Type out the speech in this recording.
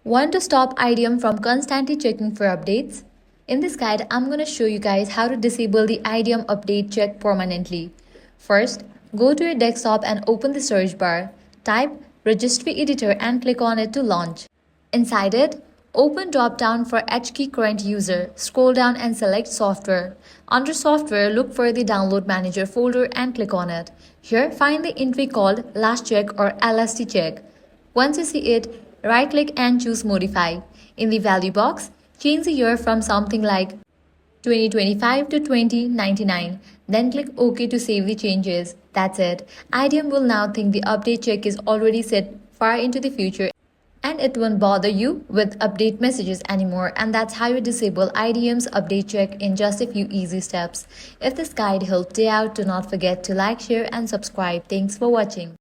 Want to stop IDM from constantly checking for updates? In this guide, I'm going to show you guys how to disable the IDM update check permanently. First, go to your desktop and open the search bar. Type Registry Editor and click on it to launch. Inside it, open drop-down for HKey Current User. Scroll down and select Software. Under Software, look for the Download Manager folder and click on it. Here, find the entry called Last Check or LST check. Once you see it, right-click and choose Modify. In the value box, change the year from something like 2025 to 2099. Then click OK to save the changes. That's it. IDM will now think the update check is already set far into the future and it won't bother you with update messages anymore. And that's how you disable IDM's update check in just a few easy steps. If this guide helped you out, do not forget to like, share and subscribe. Thanks for watching.